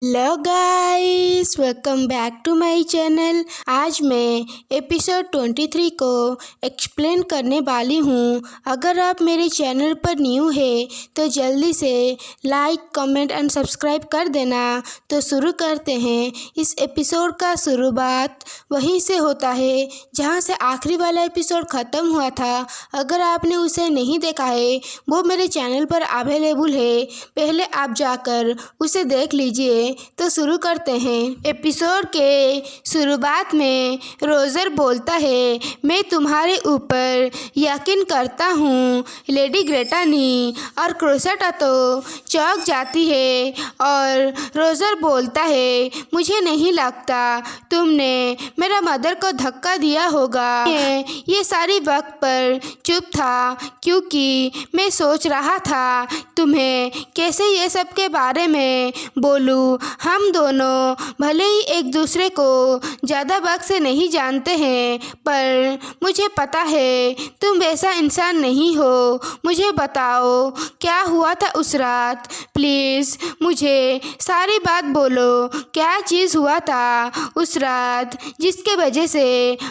Hello guys, welcome back to my channel. आज मैं episode 23 को एक्सप्लेन करने वाली हूँ। अगर आप मेरे चैनल पर न्यू है तो जल्दी से लाइक, कमेंट एंड सब्सक्राइब कर देना। तो शुरू करते हैं। इस एपिसोड का शुरुआत वहीं से होता है जहाँ से आखिरी वाला एपिसोड ख़त्म हुआ था। अगर आपने उसे नहीं देखा है वो मेरे चैनल पर अवेलेबल है, पहले आप जाकर उसे देख लीजिए। तो शुरू करते हैं। एपिसोड के शुरुआत में रोजर बोलता है, मैं तुम्हारे ऊपर यकीन करता हूँ लेडी ग्रेटानी। और क्रोसेटा तो चौंक जाती है और रोजर बोलता है, मुझे नहीं लगता तुमने मेरा मदर को धक्का दिया होगा। ये सारी वक्त पर चुप था क्योंकि मैं सोच रहा था तुम्हें कैसे ये सब के बारे में बोलूँ। हम दोनों भले ही एक दूसरे को ज़्यादा वक्त से नहीं जानते हैं, पर मुझे पता है तुम वैसा इंसान नहीं हो। मुझे बताओ क्या हुआ था उस रात, प्लीज़ मुझे सारी बात बोलो। क्या चीज़ हुआ था उस रात जिसके वजह से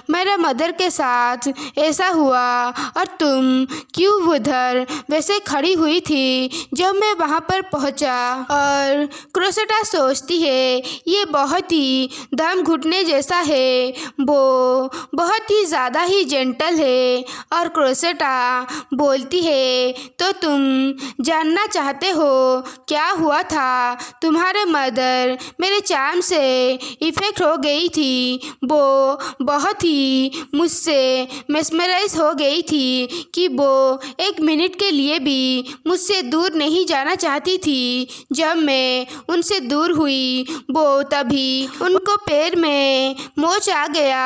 मेरा मदर के साथ ऐसा हुआ, और तुम क्यों उधर वैसे खड़ी हुई थी जब मैं वहाँ पर पहुँचा। और क्रोसेटा सोचती है ये बहुत ही दम घुटने जैसा है, वो बहुत ही ज़्यादा ही जेंटल है। और क्रोसेटा बोलती है, तो तुम जानना चाहते हो क्या हुआ था। तुम्हारे मदर मेरे चार्म से इफ़ेक्ट हो गई थी, वो बहुत ही मुझसे मेस्मराइज हो गई थी कि वो एक मिनट के लिए भी मुझसे दूर नहीं जाना चाहती थी। जब मैं उनसे दूर हुई वो तभी उनको पैर में मोच आ गया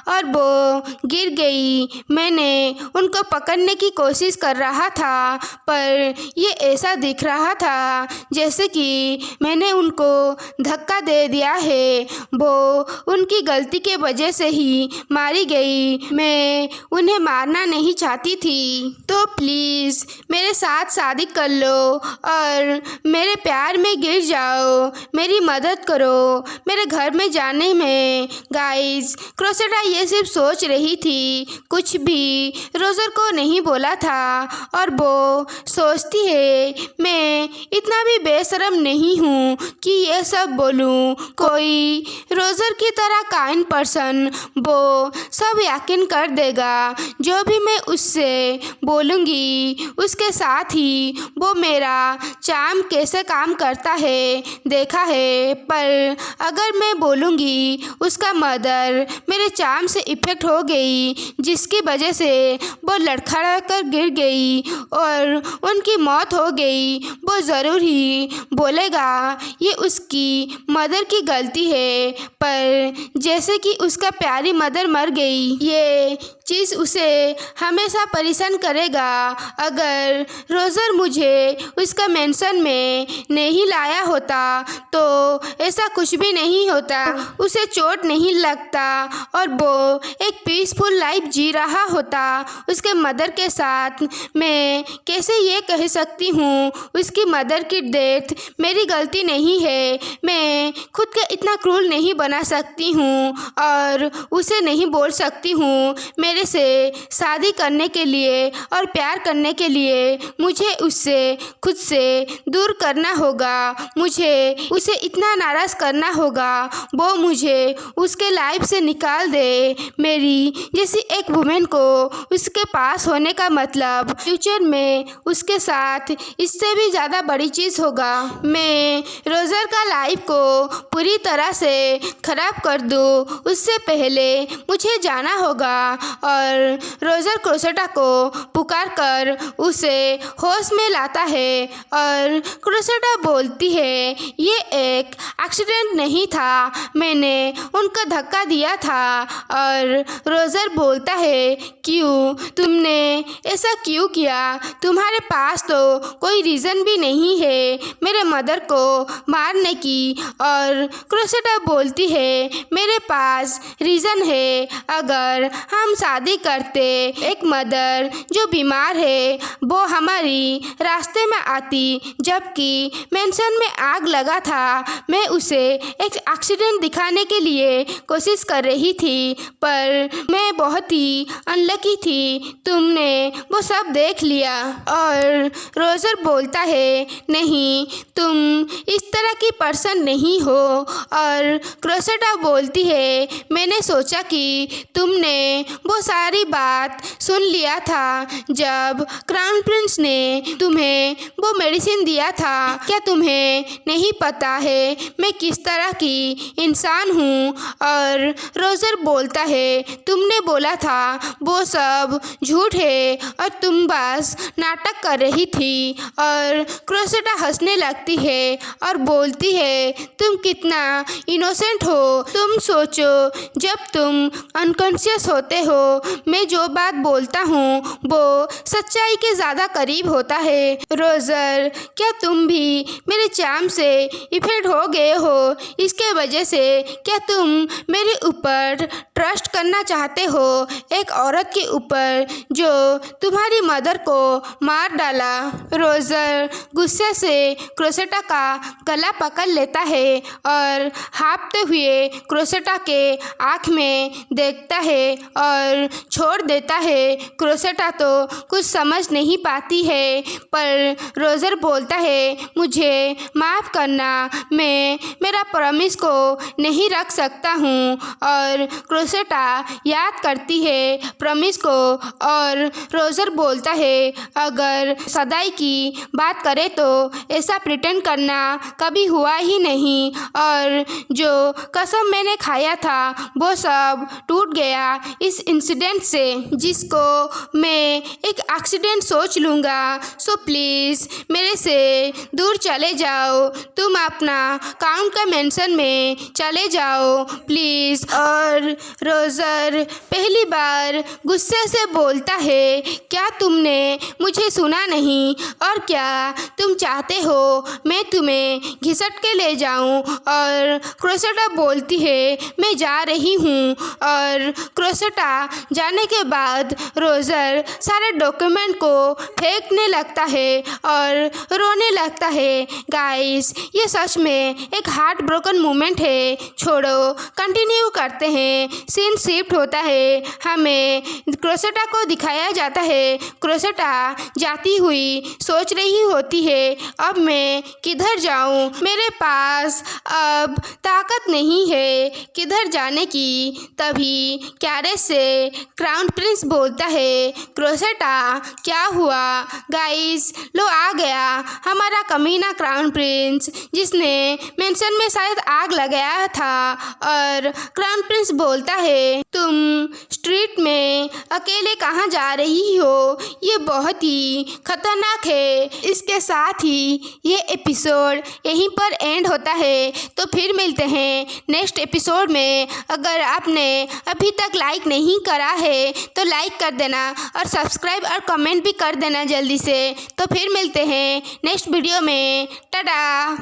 और वो गिर गई। मैंने उनको पकड़ने की कोशिश कर रहा था, पर ये ऐसा दिख रहा था जैसे कि मैंने उनको धक्का दे दिया है। वो उनकी गलती के वजह से ही मारी गई। मैं उन्हें मारना नहीं चाहती थी, तो प्लीज़ मेरे साथ शादी कर लो और मेरे प्यार में गिर जाओ। मेरी मदद करो मेरे घर में जाने में। गाइस, क्रोसेटा ये सिर्फ सोच रही थी, कुछ भी रोजर को नहीं बोला था। और वो सोचती है मैं इतना भी बेशरम नहीं हूँ कि ये सब बोलूँ। कोई रोजर की तरह काइंड पर्सन वो सब यकीन कर देगा जो भी मैं उससे बोलूँगी। उसके साथ ही वो मेरा चार्म कैसे काम करता है देखा है, पर अगर मैं बोलूँगी उसका मदर मेरे चार्म से इफ़ेक्ट हो गई जिसकी वजह से वो लड़खड़ा कर गिर गई और उनकी मौत हो गई, वो ज़रूर ही बोलेगा ये उसकी मदर की गलती है। पर जैसे कि उसका प्यारी मदर मर गई, ये चीज़ उसे हमेशा परेशान करेगा। अगर रोजर मुझे उसका मेंशन में नहीं लाया होता तो ऐसा कुछ भी नहीं होता, उसे चोट नहीं लगता और वो एक पीसफुल लाइफ जी रहा होता उसके मदर के साथ। मैं कैसे ये कह सकती हूँ उसकी मदर की डेथ मेरी गलती नहीं है। मैं खुद को इतना क्रूर नहीं बना सकती हूँ और उसे नहीं बोल सकती हूँ मेरे से शादी करने के लिए और प्यार करने के लिए मुझे उससे खुद से दूर करना होगा। मुझे उसे इतना नाराज़ करना होगा वो मुझे उसके लाइफ से निकाल दे। मेरी जैसी एक वुमेन को उसके पास होने का मतलब फ्यूचर में उसके साथ इससे भी ज़्यादा बड़ी चीज़ होगा। मैं रोजर का लाइफ को पूरी तरह से ख़राब कर दूँ उससे पहले मुझे जाना होगा। और रोजर क्रोसेटा को पुकार कर उसे होश में लाता है और क्रोसेटा बोलती है ये एक एक्सीडेंट नहीं था, मैंने उनको धक्का दिया था। और रोजर बोलता है क्यों, तुमने ऐसा क्यों किया, तुम्हारे पास तो कोई रीज़न भी नहीं है मेरे मदर को मारने की। और क्रोसेटा बोलती है मेरे पास रीज़न है, अगर हम शादी करते एक मदर जो बीमार है वो हमारी रास्ते में आती, जबकि मेंशन में आग लगा था मैं उसे एक एक्सीडेंट दिखाने के लिए कोशिश कर रही थी, पर मैं बहुत ही अनलकी थी, तुमने वो सब देख लिया। और रोजर बोलता है, नहीं, तुम इस तरह की पर्सन नहीं हो। और क्रोसेटा बोलती है, मैंने सोचा कि तुमने वो सारी बात सुन लिया था जब क्राउन प्रिंस ने तुम्हें वो मेडिसिन दिया था। क्या तुम्हें नहीं पता है मैं किस तरह की इंसान हूँ? और रोजर बोलता है, तुमने बोला था वो सब झूठ है और तुम बस नाटक कर रही थी। और क्रोसेटा हंसने लगती है और बोलती है, तुम कितना इनोसेंट हो। तुम सोचो, जब तुम अनकॉन्शियस होते हो, मैं जो बात बोलता हूँ वो सच्चाई के ज़्यादा करीब होता है। रोजर, क्या तुम भी मेरे चार्म से इफेक्ट हो गए हो? इसके वजह से क्या तुम मेरे ऊपर ट्रस्ट करना चाहते हो, एक औरत के ऊपर जो तुम्हारी मदर को मार डाला? रोजर गुस्से से क्रोसेटा का गला पकड़ लेता है और हाँफते हुए क्रोसेटा के आँख में देखता है और छोड़ देता है। क्रोसेटा तो कुछ समझ नहीं पाती है, पर रोजर बोलता है, मुझे माफ़ करना, मैं मेरा प्रॉमिस को नहीं रख सकता हूँ। और क्रोसेटा याद करती है प्रॉमिस को और रोजर बोलता है, अगर सदाई की बात करें तो ऐसा प्रिटेंड करना कभी हुआ ही नहीं, और जो कसम मैंने खाया था वो सब टूट गया इस इंसिडेंट से, जिसको मैं एक एक्सीडेंट सोच लूँगा। सो प्लीज़ मेरे से दूर चले जाओ, तुम अपना काउंट का मेंशन में चले जाओ प्लीज़। और रोजर पहली बार गुस्से से बोलता है, क्या तुमने मुझे सुना नहीं? और क्या तुम चाहते हो मैं तुम्हें घिसट के ले जाऊं? और क्रोसेटा बोलती है, मैं जा रही हूँ। और क्रोसेटा जाने के बाद रोजर सारे डॉक्यूमेंट को फेंकने लगता है और रोने लगता है। गाइस, ये सच में एक हार्ट ब्रोकन मोमेंट है। छोड़ो, कंटिन्यू करते हैं। सीन शिफ्ट होता है, हमें क्रोसेटा को दिखाया जाता है। क्रोसेटा जाती हुई सोच रही होती है, अब मैं किधर जाऊं? मेरे पास अब ताकत नहीं है किधर जाने की। तभी कैरेज से क्राउन प्रिंस बोलता है, क्रोसेटा क्या हुआ? गाइस, लो आ गया हमारा कमीना क्राउन प्रिंस, जिसने मेंशन में शायद आग लगाया था। और क्राउन प्रिंस बोलता है, तुम स्ट्रीट में अकेले कहाँ जा रही हो? ये बहुत ही खतरनाक है। इसके साथ ही ये एपिसोड यहीं पर एंड होता है। तो फिर मिलते हैं नेक्स्ट एपिसोड में। अगर आपने अभी तक लाइक नहीं करा है तो लाइक कर देना और सब्सक्राइब और कमेंट भी कर देना जल्दी से। तो फिर मिलते हैं नेक्स्ट वीडियो में। टाटा।